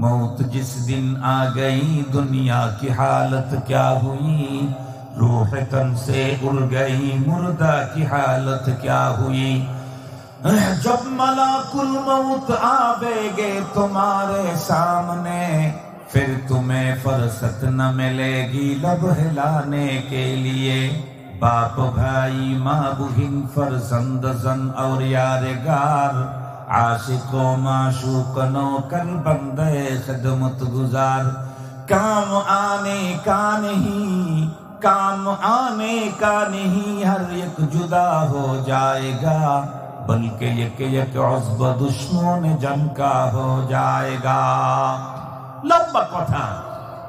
मौत जिस दिन आ गई दुनिया की हालत क्या हुई, रूह तन से उड़ गई मुर्दा की हालत क्या हुई। जब मलाकुल मौत आवेगे तुम्हारे सामने, फिर तुम्हें फुर्सत न मिलेगी लब हिलाने के लिए। बाप भाई माँ बहन फरजंद जन और यारगार, आशिकों माशूकनों कल बंदे खिदमत गुजार। काम आने का नहीं हर एक जुदा हो जाएगा, बल्कि एक उज़्ब दुश्मन जन का हो जाएगा। লম্বা কথা,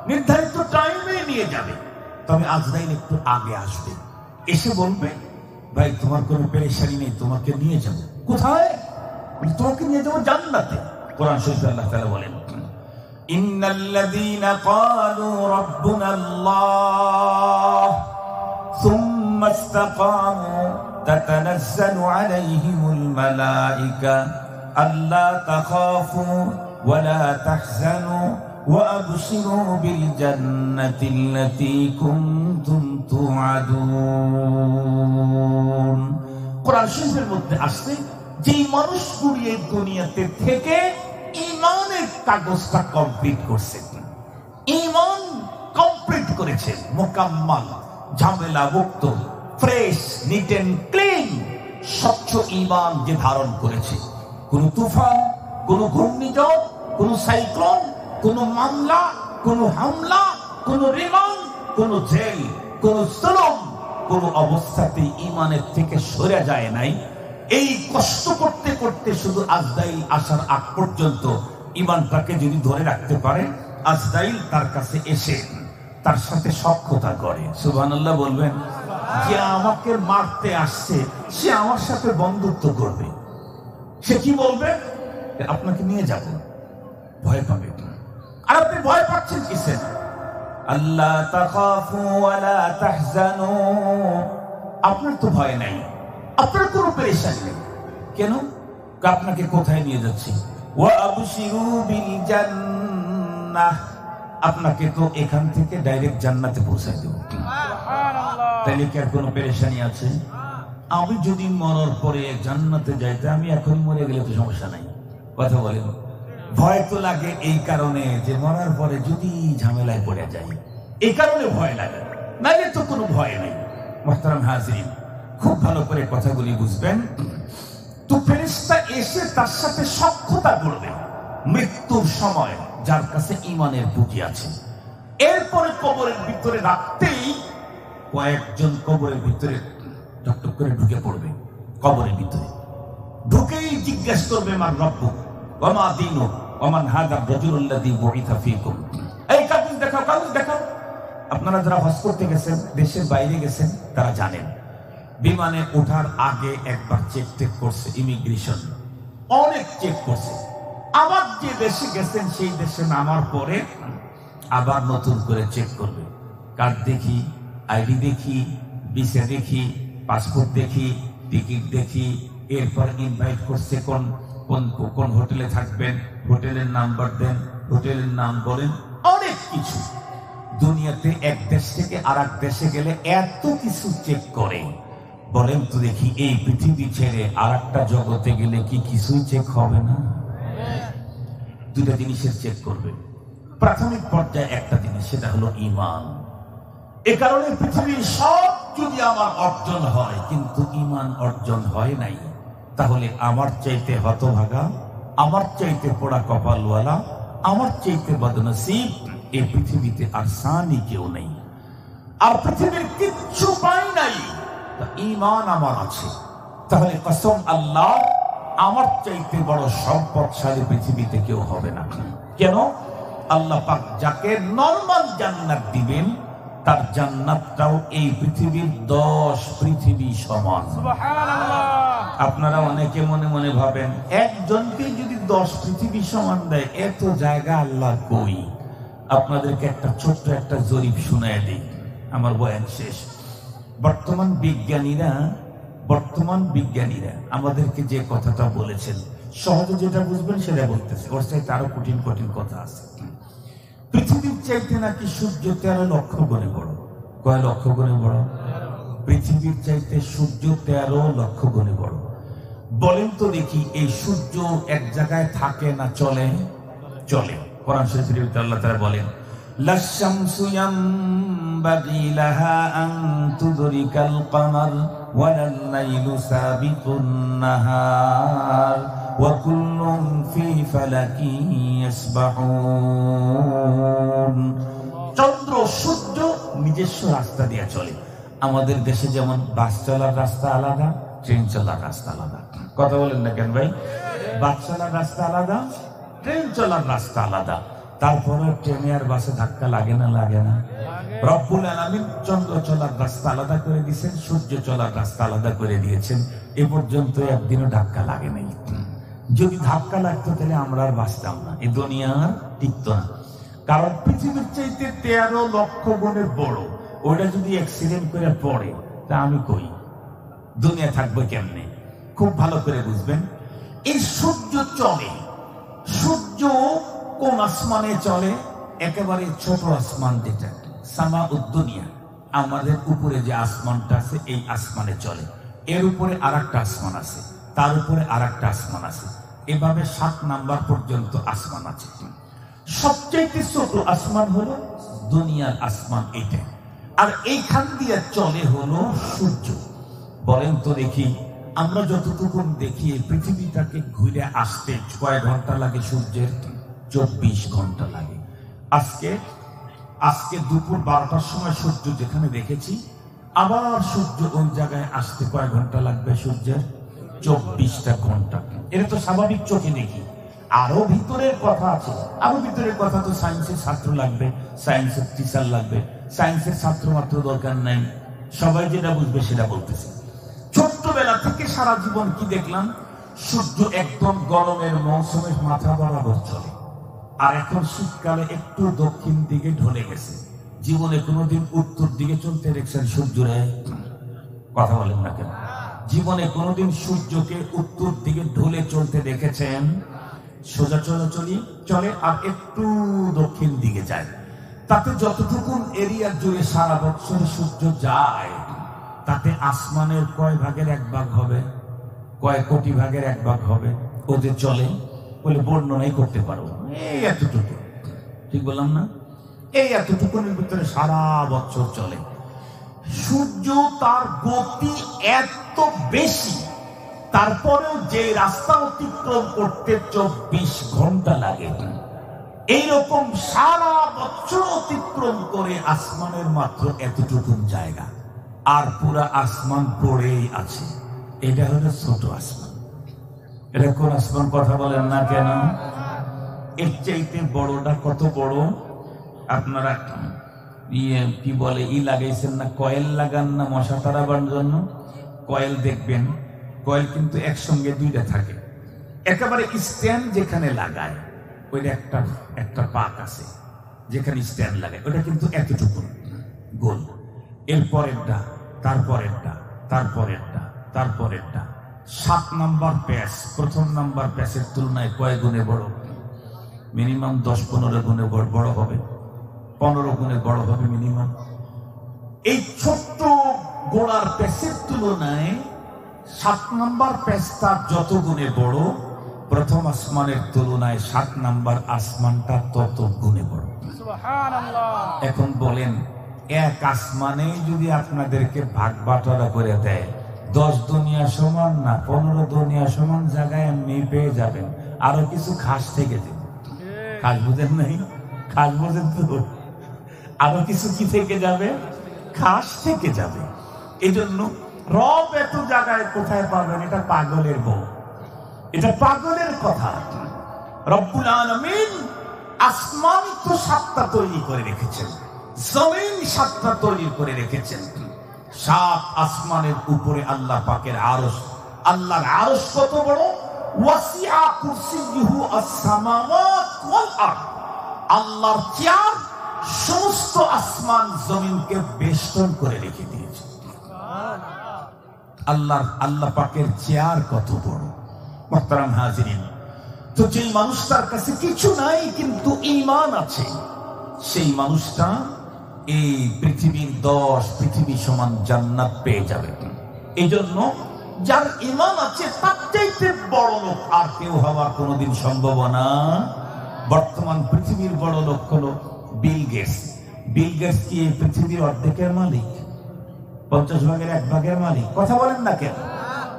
নির্ধারিত টাইমে নিয়ে যাবে। তবে আজরাইল একটু আগে আসবে, এসে বলবে ভাই তোমার কোনো পেরেশানি নেই, তোমাকে নিয়ে যাব। কোথায়? তোমাকে নিয়ে যাবো জান্নাতে। কোরআন শরীফে আল্লাহ তাআলা বলেন ইন্নাল্লাযীনা ক্বালু রাব্বুনাল্লাহ সুম্মা ইসতাকামু তাতানাজ্জালু আলাইহিমুল মালায়েকা আল্লা তাখাফু ওয়া লা তাহজানু ওয়া আবশিরু বিল জান্নাতিল্লাতী কুনতুম তুআদুন। কোরআন শরীফের মধ্যে আসছে যে মানুষগুলি এই দুনিয়াতে থেকে ঈমানের কাগজটা কমপ্লিট করছে, ঈমান কমপ্লিট করেছে, মোকাম্মল, ঝামেলা মুক্ত, ফ্রেশ, নিট এন্ড ক্লিন, স্বচ্ছ ঈমান যে ধারণ করেছে, কোন তুফান, কোন ঘূর্ণিঝড়, কোন সাইক্লোন, কোন মামলা, কোন হামলা, কোন রিমান্ড, কোন জেল, কোন জুলুম, কোন অবস্থাতেই ঈমানের থেকে সরে যায় নাই। এই কষ্ট করতে করতে শুধু আজরাইল আসার আগ পর্যন্ত ঈমানটাকে যদি ধরে রাখতে পারে, আজরাইল তার কাছে এসে তার সাথে সখ্যতা করে। সুবহানাল্লাহ বলবেন। যে আমাকে মারতে আসছে সে আমার সাথে বন্ধুত্ব করবে। সে কি বলবে? আপনাকে নিয়ে যাব। ভয় পাবে। আর আপনি ভয় পাচ্ছেন কিসের? আল্লাহ তাখাফু ওয়া লা তাহজানু, আপনার তো ভয় নাই, আপনার কোনো পেরেশানি নেই। কেন? আপনাকে কোথায় নিয়ে যাচ্ছি? ওয়া আবশিরু বিল জান্নাহ, আপনাকে তো এখান থেকে ডাইরেক্ট জান্নাতে পৌঁছায় দেব। সুবহানাল্লাহ। তাহলে কি আর কোনো পেরেশানি আছে? আমি যদি মরার পরে জান্নাতে যাইতে, আমি এখন মরে গেলে তো সমস্যা নাই। কথা বলেন। ভয় তো লাগে এই কারণে যে মরার পরে যদি ঝামেলায় পড়ে যায়, এই কারণে ভয় লাগে, নাইলে তো কোনো ভয় নেই। মুহতারাম হাজিরিন, খুব ভালো করে কথাগুলি বুঝবেন। তো ফেরেশতা এসে তার সাথে সখ্যতা করবে মৃত্যুর সময়, যার কাছে ঈমানের পুঁজি আছে। এরপরে কবরের ভিতরে রাখতেই কয়েকজন কবরের ভিতরে টকটক করে ঢুকে পড়বে। কবরের ভিতরে ঢুকেই জিজ্ঞেস করবে মান রব্বুক ওয়া মা দীনুক ওয়া মান হাযা রাজুলুল্লাযী বুইথা ফীকুম। এই কাগজ দেখাও, কাগজ দেখাও। আপনারা যারা হজ করতে গেছেন, দেশের বাইরে গেছেন, তারা জানেন বিমানে ওঠার আগে একবার চেক করছে ইমিগ্রেশন, অনেক চেক করছে। আবার যে দেশে গেছেন সেই দেশে নামার পরে আবার নতুন করে চেক করবে। কার্ড দেখি, আইডি দেখি, ভিসা দেখি, পাসপোর্ট দেখি, টিকিট দেখি। এরপর ইনভাইট করছে কোন কোন হোটেলে থাকবেন, হোটেলের নাম্বার দেন, হোটেলের নাম বলেন, অনেক কিছু। দুনিয়াতে এক দেশ থেকে আর এক দেশে গেলে এত কিছু চেক করে। বলেন তো দেখি, এই পৃথিবী ছেড়ে আর একটা জগতে গেলে কি কিছুই চেক হবে না? দুটা জিনিসের চেক করবে। প্রাথমিক পর্যায়ে একটা জিনিস, সেটা হলো ঈমান। এ কারণে পৃথিবীর সব যদি আমার অর্জন হয় কিন্তু ঈমান অর্জন হয় নাই, তাহলে আমার চাইতে হতভাগা, আমার চাইতে পোড়া কপালওয়ালা, আমার চাইতে বদনসিব এই পৃথিবীতে আর সানি কেউ নেই। আর পৃথিবীর কিচ্ছু পাই নাই, ঈমান আমার আছে। তাহলে কসম আল্লাহ, আমার চাইতে বড় সম্পদশালী পৃথিবীতে কেউ হবে না। কেন? আল্লাহ পাক যাকে নরমাল জান্নাত দিবেন, তার জান্নাতটাও এই পৃথিবীর 10 পৃথিবী সমান। সুবহানাল্লাহ। আপনারা অনেকে মনে মনে ভাবেন একজনকে যদি 10 পৃথিবী সমান দেয়, এত জায়গা আল্লাহ কই? আপনাদেরকে একটা ছোট্ট একটা জরিপ শুনায় দিই, আমার বয়ান শেষ। বর্তমান বিজ্ঞানীরা আমাদেরকে যে কথাটা বলেছেন, সহজে যেটা বুঝবেন সেটা বলতেছে, ওর চাইতে আরো কঠিন কঠিন কথা আছে। চাইতে নাকি সূর্য 13 লক্ষ গুণে বড়। কয় লক্ষ গুণে বড়? পৃথিবীর চাইতে সূর্য 13 লক্ষ গুণে বড়। বলেন তো দেখি, এই সূর্য এক জায়গায় থাকে না চলে? চলে। কোরআন শরীফের ভিতরে আল্লাহ তাআলা বলেন, লাশ-শামসু ইয়ানবাগি লাহা আন তুদরিকাল কমার ওয়া লাল-লাইলু সাবিকুন নাহার ওয়া কুল্লুন ফি ফালাকিন ইয়াসবাহুন। চন্দ্র সূর্য নিজস্ব রাস্তা দিয়ে চলে। আমাদের দেশে যেমন বাস চলার রাস্তা আলাদা, ট্রেন চলার রাস্তা আলাদা। কথা বলেন না কেন ভাই? বাস চলার রাস্তা আলাদা, ট্রেন চলার রাস্তা আলাদা। তারপরে ট্রেনে আর বাসে ধাক্কা লাগে না? লাগে না? রব্বুল আলামিন চন্দ্র চলার রাস্তা আলাদা করে দিয়েছেন, সূর্য চলার রাস্তা আলাদা করে দিয়েছেন। এ পর্যন্ত একদিনও ধাক্কা লাগে নাই। যদি ধাক্কা লাগতো তাহলে আমরা আর বাঁচতাম না, এই দুনিয়া আর টিকতো না। কারণ পৃথিবীর চাইতে 13 লক্ষ গুণে বড়। ওটা যদি অ্যাক্সিডেন্ট করে পড়ে তা আমি কই দুনিয়া থাকবে কেমনে? খুব ভালো করে বুঝবেন। এই সূর্য চলে, সূর্য কোন আসমানে চলে? একেবারে ছোট আসমান, যেটা সামাউদ দুনিয়া, আমাদের উপরে যে আসমানটা আছে এই আসমানে চলে। এর উপরে আরেকটা আসমান আছে, তার উপরে আরেকটা আসমান আছে, এভাবে 7 নাম্বার পর্যন্ত আসমান আছে। সবচেয়ে ছোট আসমান হলো দুনিয়ার আসমান, এইটা। আর এইখান দিয়ে চলে হলো সূর্য। বলেন তো দেখি, আমরা যতটুকু দেখি পৃথিবীটাকে ঘুরে আসতে কয় ঘন্টা লাগে? সূর্যের 24 ঘন্টা লাগে। আজকে দুপুর 12টার সময় সূর্য যেখানে দেখেছি, আবার সূর্য ওই জায়গায় আসতে কয় ঘন্টা লাগবে? সূর্যের 24টা ঘন্টা। এটা তো স্বাভাবিক চোখে দেখি। আরো ভিতরের কথা আছে, আরো ভিতরের কথা তো সায়েন্সের ছাত্র লাগবে, সায়েন্সের টিচার লাগবে। সায়েন্সের ছাত্র মাত্র দরকার নাই, সবাই যেটা বুঝবে সেটা বলতেছে। ছোট্টবেলা থেকে সারা জীবন কি দেখলাম? সূর্য একদম গরমের মৌসুমে মাথা বরাবর চলে, আর এখন শীতকালে একটু দক্ষিণ দিকে ঢলে গেছে। জীবনে কোনোদিন উত্তর দিকে চলতে দেখছেন সূর্যরে? কথা বলেন না কেন? জীবনে কোনোদিন সূর্যকে উত্তর দিকে ঢলে চলতে দেখেছেন? সোজা চলে আর একটু দক্ষিণ দিকে যায়। তাতে যতটুকু এরিয়া জুড়ে সারা বছর সূর্য যায়, তাতে আসমানের কয় ভাগের 1 ভাগ হবে? কয় কোটি ভাগের 1 ভাগ হবে। ও যে চলে বলে বর্ণনাই করতে পারবো, এই এতটুকু। ঠিক বললাম না? এই এতটুকুর ভিতরে সারা বছর চলে। সূর্য তার গতি এত বেশি, তারপরেও যে রাস্তা অতিক্রম করতে 24 ঘন্টা লাগে, এইরকম সারা বছর অতিক্রম করে আসমানের মাত্র এতটুকু জায়গা, আর পুরা আসমান পড়েই আছে। এটা হলো ছোট আসমান। এটা কোন আসমান? কথা বলেন না কেন? এর চাইতে বড়টা কত বড়? আপনারা কি বলে লাগাইছেন না? কয়েল লাগান না মশা তাড়াবার জন্য? কয়েল দেখবেন, কয়েল কিন্তু একসঙ্গে 2টা থাকে। একেবারে স্ট্যান্ড যেখানে লাগায় ওইটা একটা পাক আছে যেখানে স্ট্যান্ড লাগায়, ওটা কিন্তু এতটুকু গোল। এরপরেরটা, তারপরেরটা, তারপরেরটা, তারপরেরটা। 7 নাম্বার প্যাচ প্রথম নাম্বার প্যাচের তুলনায় কয় গুণে বড়? মিনিমাম 10-15 গুণে বড় হবে, 15 গুণে বড় হবে মিনিমাম। এই ছোট্ট গোড়ার প্যাচের তুলনায় 7 নাম্বার প্যাচটা যত গুণে বড়, প্রথম আসমানের তুলনায় 7 নাম্বার আসমানটা তত গুণে বড়। এখন বলেন, এক আসমানে যদি আপনাদেরকে ভাগ বাটোয়ারা করে দেয়, 10 দুনিয়া সমান না 15 দুনিয়া সমান জায়গায় এমনি পেয়ে যাবেন। আরো কিছু খাস থেকে যাবে। খাস বুঝেন নাই? খাস বুঝেন তো? আরো কিছু কি থেকে যাবে? খাস থেকে যাবে। এই জন্য রব এত জায়গায় কোথায় পাবেন? এটা পাগলের বউ, এটা পাগলের কথা। রব্বুল আলামিন আসমান তো 7টা তৈরি করে রেখেছেন, জমিন 7টা তৈরি করে রেখেছেন। 7 আসমানের উপরে আল্লাহ পাকের আরশ। আল্লাহর আরশ কত বড়? ওয়াসিআ কুরসিয়ুহু আস-সামাওয়াত ওয়াল আরদ। আল্লাহর চেয়ার সমস্ত আসমান জমিনকে বেষ্টন করে রেখে দিয়েছে। আল্লাহ পাকের চেয়ার কত বড়! মুহতারাম হাজিরিন, তো যেই মানুষটার কাছে কিছু নাই কিন্তু ঈমান আছে, সেই মানুষটা এই পৃথিবীর 10 পৃথিবী সমান জান্নাত পেয়ে যাবে। এই জন্য যার ঈমান আছে তার চাইতে বড় লোক আর কেউ হওয়ার কোনোদিন সম্ভাবনা। বর্তমান পৃথিবীর বড় লোক হলো বিল গেটস। বিল গেটস কি এই পৃথিবীর অর্ধেকের মালিক? 50 ভাগের 1 ভাগের মালিক? কথা বলেন না কেন?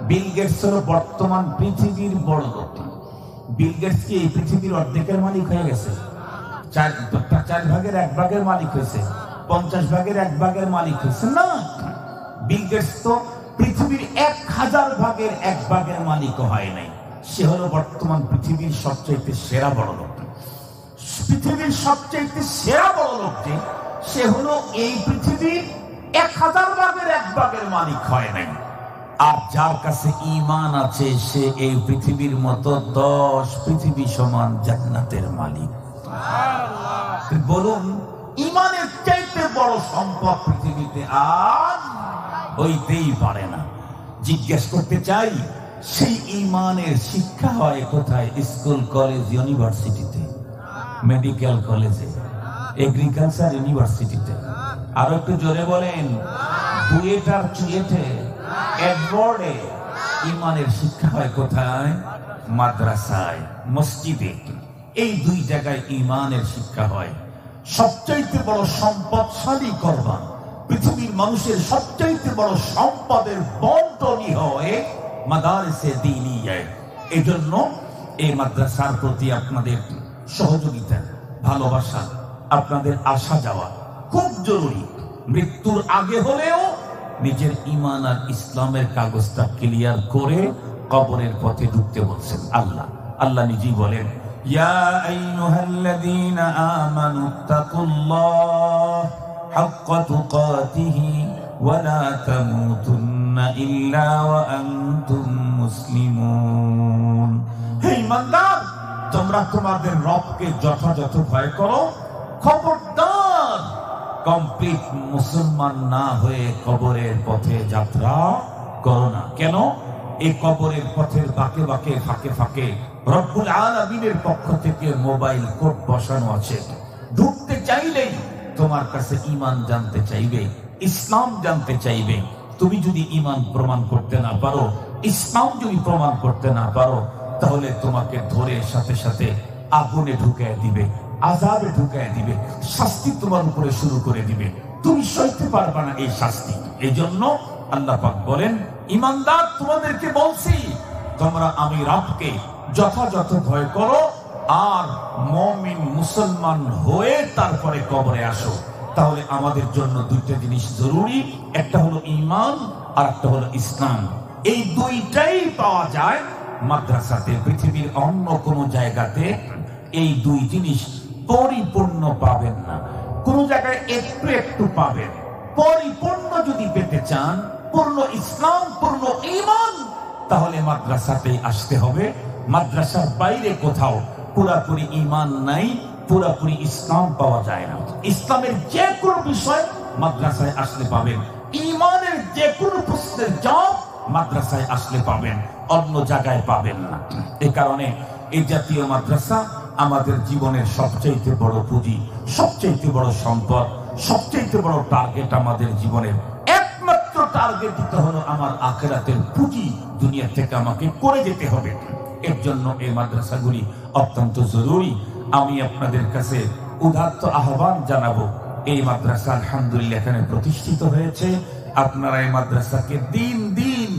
বিল গেটস হলো বর্তমান পৃথিবীর বড় লোক। বিল গেটস কি এই পৃথিবীর অর্ধেকের মালিক হয়ে গেছে? 4 ভাগের 1 ভাগের মালিক হয়েছে? 50 ভাগের 1 ভাগের মালিক হয়েছে না। বিল গেটস তো পৃথিবীর 1000 ভাগের 1 ভাগের মালিকও হয় নাই। সে হলো বর্তমান পৃথিবীর সবচেয়ে সেরা বড় লোক। পৃথিবীর সবচেয়ে সেরা বড় লোকটি সে হলো এই পৃথিবীর 1000 ভাগের 1 ভাগের মালিক হয় নাই। আর যার কাছে ঈমান আছে সে এই পৃথিবীর মতো 10 পৃথিবী সমান জান্নাতের মালিক। বলুন, ঈমানের চাইতে বড় সম্পদ পৃথিবীতে আর হইতেই পারে না। জিজ্ঞেস করতে চাই, সেই ঈমানের শিক্ষা হয় কোথায়? স্কুল, কলেজ, ইউনিভার্সিটিতে, মেডিকেল কলেজে, এগ্রিকালচার ইউনিভার্সিটিতে। আরো একটু জোরে বলেন। বুয়েট আর চুয়েটে, এডওয়ার্ডে ঈমানের শিক্ষা হয় কোথায়? মাদ্রাসায়, মসজিদে। এই 2 জায়গায় ঈমানের শিক্ষা হয়। সবচাইতে বড় সম্পদশালী করবা, পৃথিবীর মানুষের সবচাইতে বড় সম্পদের বন্টনই হয় মাদারিসে দ্বীনিয়ায়। এই জন্য এই মাদ্রাসার প্রতি আপনাদের সহযোগিতা, ভালোবাসা, আপনাদের আসা যাওয়া খুব জরুরি। মৃত্যুর আগে হলেও নিজের ঈমান আর ইসলামের কাগজটা ক্লিয়ার করে কবরের পথে ঢুকতে বলছেন আল্লাহ। আল্লাহ নিজেই বলেন, ইয়া আইয়ুহাল্লাযীনা আমানুত্তাকুল্লাহ হাক্কা তুকাতিহি ওয়া লা তামুতুন্না ইল্লা ওয়া আনতুম মুসলিমুন। হে ঈমানদার, তোমরা তোমাদের রবকে যথাযথ ভয় করো। খবরদার কমপ্লিট মুসলমান না হয়ে কবরের পথে যাত্রা করো না। কেন? এই কবরের পথের বাঁকে বাঁকে, ফাঁকে ফাঁকে রব্বুল আলামিনের পক্ষ থেকে মোবাইল কোড বসানো আছে। ঢুকতে চাইলেই তোমার কাছে ঈমান জানতে চাইবে, ইসলাম জানতে চাইবে। তুমি যদি ঈমান প্রমাণ করতে না পারো, ইসলাম যদি প্রমাণ করতে না পারো, তাহলে তোমাকে ধরে সাথে সাথে আগুনে ঢুকায় দিবে, আযাবে ঢুকায় দিবে, শাস্তি তোমার উপরে শুরু করে দিবে। তুমি সইতে পারবে না এই শাস্তি। এই জন্য আল্লাহ পাক বলেন, ঈমানদার তোমাদেরকে বলছি, তোমরা আমি রবকে যথাযথ ভয় করো আর মুমিন মুসলমান হয়ে তারপরে কবরে আসো। তাহলে আমাদের জন্য 2টা জিনিস জরুরি, একটা হলো ঈমান আর একটা হলো ইসলাম। এই 2টাই পাওয়া যায় মাদ্রাসাতে। পৃথিবীর অন্য কোনো জায়গাতে এই 2 জিনিস পরিপূর্ণ পাবেন না। কোন জায়গায় একটু একটু পাবেন। পরিপূর্ণ যদি পেতে চান, পূর্ণ ইসলাম, পূর্ণ ঈমান, তাহলে মাদ্রাসাতেই আসতে হবে। মাদ্রাসার বাইরে কোথাও পুরাপুরি ঈমান নাই, পুরাপুরি ইসলাম পাওয়া যায় না। ইসলামের যে কোনো বিষয় মাদ্রাসায় আসলে পাবেন, ঈমানের যে কোনো প্রশ্নের জবাব মাদ্রাসায় আসলে পাবেন, অন্য জায়গায় পাবেন না। এই কারণে এই জাতীয় মাদ্রাসা আমাদের জীবনের সবচেয়ে বড় পুঁজি, সবচেয়ে বড় সম্পদ, সবচেয়ে বড় টার্গেট। আমাদের জীবনের একমাত্র টার্গেট দিতে হলো আমার আখিরাতের পুঁজি দুনিয়া থেকে আমাকে করে যেতে হবে। এর জন্য এই মাদ্রাসাগুলি অত্যন্ত জরুরি। আমি আপনাদের কাছে উদাত্ত আহ্বান জানাবো, এই মাদ্রাসা আলহামদুলিল্লাহ এখানে প্রতিষ্ঠিত হয়েছে। আপনারা এই মাদ্রাসাকে দিন দিন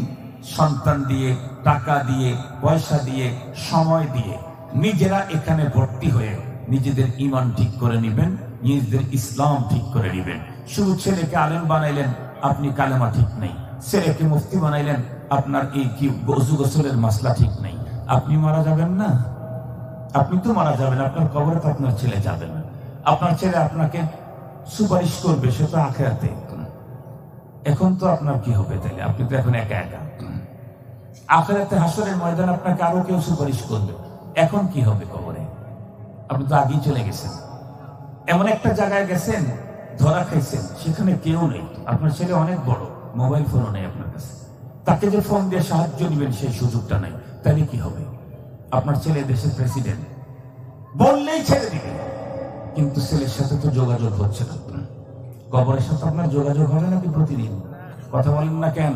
সন্তান দিয়ে, টাকা দিয়ে, পয়সা দিয়ে, সময় দিয়ে নিজেরা এখানে ভর্তি হয়ে নিজেদের ঈমান ঠিক করে নেবেন, নিজেদের ইসলাম ঠিক করে নেবেন। শুধু ছেলেকে আলেম বানাইলেন, আপনি কালেমা ঠিক নেই। ছেলেকে মুফতি বানাইলেন, আপনার এই কি ওযু গোসলের মাসলা ঠিক নেই। আপনি মারা যাবেন না? আপনি তো মারা যাবেন, আপনার কবরে তো আপনার ছেলে যাবে না। আপনার ছেলে আপনাকে সুপারিশ করবে, সে তো আখিরাতে। এখন তো আপনার কি হবে তাহলে? আপনি তো এখন একা একা। আখিরাতে হাসরের ময়দানে আপনাকে আরো কেউ সুপারিশ করবে। এখন কি হবে কবরে? আপনি তো আগেই চলে গেছেন, এমন একটা জায়গায় গেছেন, ধরা খাইছেন, সেখানে কেউ নেই। আপনার ছেলে অনেক বড়, মোবাইল ফোনও নেই আপনার কাছে, তাকে যে ফোন দিয়ে সাহায্য নেবেন সেই সুযোগটা নাই। তাহলে কি হবে? আপনার ছেলে দেশের প্রেসিডেন্ট, বললেই ছেড়ে দিবে, কিন্তু ছেলের সাথে তো যোগাযোগ হচ্ছে না। কবরের সাথে আপনার যোগাযোগ হবে নাকি প্রতিদিন? কথা বলেন না কেন?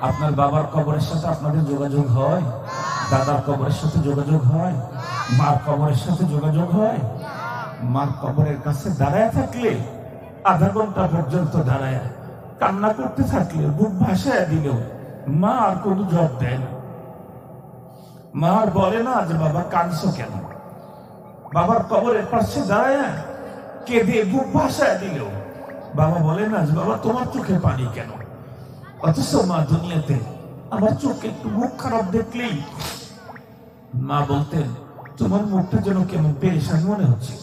আপনার বাবার কবরের সাথে আপনাদের যোগাযোগ হয়? দাদার কবরের সাথে যোগাযোগ হয়? মার কবরের সাথে যোগাযোগ হয়? মার কবরের কাছে দাঁড়ায় থাকলে আধা ঘন্টা পর্যন্ত দাঁড়ায় কান্না করতে থাকলে, বুক ভাসায় দিলেও মা আর কোনো জবাব দেয় না। মা আর বলে না যে বাবা কাঁদছো কেন। বাবার কবরের পাশে দাঁড়ায় কেঁদে বুক ভাসায় দিলেও বাবা বলে না যে বাবা তোমার চোখে পানি কেন। অথচ মা দুনিয়াতে আমার চোখে একটু মুখ খারাপ দেখলেই মা বলতেন তোমার মুখটা যেন কেমন পেরেশান মনে হচ্ছে।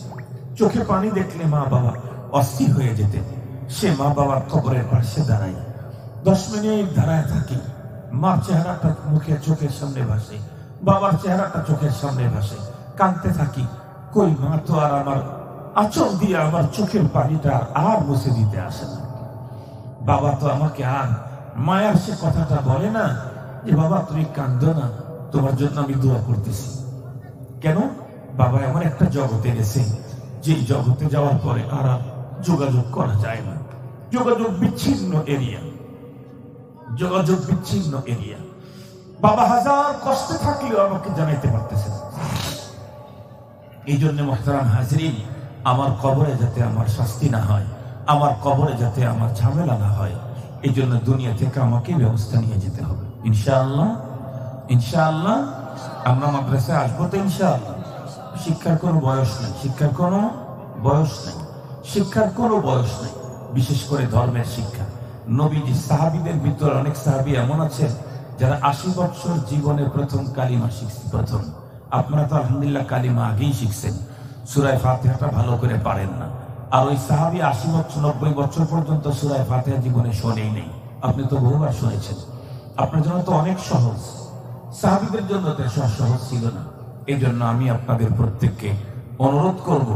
চোখে পানি দেখলে মা বাবা অস্থির হয়ে যেতে। সে মা বাবার কবরের পাশে দাঁড়ায় 10 মিনিট দাঁড়ায় থাকি। মার চেহারাটা মুখে চোখের সামনে ভাসে, বাবার চেহারাটা চোখের সামনে ভাসে, কাঁদতে থাকি। কই মা তো আর আমার আঁচল দিয়ে আমার চোখের পানিটা আর মুছে দিতে আসে না। বাবা তো আমাকে আর মায়ার সে কথাটা বলে না যে বাবা তুমি কাঁদো না, তোমার জন্য আমি দোয়া করতেছি। কেন? বাবা এমন একটা জগতে গেছে যে জগতে যাওয়ার পরে আর যোগাযোগ করা যায় না। যোগাযোগ বিচ্ছিন্ন এরিয়া, যোগাযোগ বিচ্ছিন্ন এরিয়া। বাবা হাজার কষ্টে থাকলেও আমাকে জানাইতে পারতেছে না। এই জন্য মুহতারাম হাজরিন, আমার কবরে যাতে আমার শাস্তি না হয়, আমার কবরে যাতে আমার ঝামেলা না হয়, এই জন্য দুনিয়া থেকে আমাকে ব্যবস্থা নিয়ে যেতে হবে ইনশাআল্লাহ। ইনশাআল্লাহ আমরা মাদ্রাসায় আসবো তো ইনশাআল্লাহ। শিক্ষার কোনো বয়স নেই, শিক্ষার কোনো বয়স নেই, শিক্ষার কোনো বয়স নেই, বিশেষ করে ধর্মের শিক্ষা। নবীজি সাহাবীদের ভিতরে অনেক সাহাবী এমন আছে যারা 80 বছর জীবনে প্রথম কালিমা শিখছে। প্রথম আপনারা তো আলহামদুলিল্লাহ কালিমা আগেই শিখছেন, সূরা ফাতিহাটা ভালো করে পারেন না। আর ওই সাহাবী 80 বছর 90 বছর পর্যন্ত সূরা ফাতিহা জীবনে শোনেই নেই। আপনি তো বহুবার শুনেছেন। আপনার জন্য তো অনেক সহজ, সাহাবীদের জন্য তো সহজ ছিল না। এই জন্য আমি আপনাদের প্রত্যেককে অনুরোধ করব,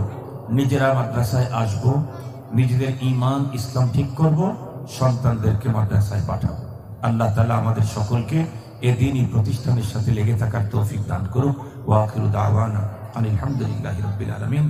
নিজেরা মাদ্রাসায় আসব, নিজেদের ঈমান ইসলাম ঠিক করব, সন্তানদেরকে মাদ্রাসায় পাঠাবো। আল্লাহ তাআলা আমাদের সকলকে এই দ্বীনি প্রতিষ্ঠানের সাথে লেগে থাকার তৌফিক দান করুন। ওয়া আখিরু দাওয়ানা আলহামদুলিল্লাহি রাব্বিল আলামিন।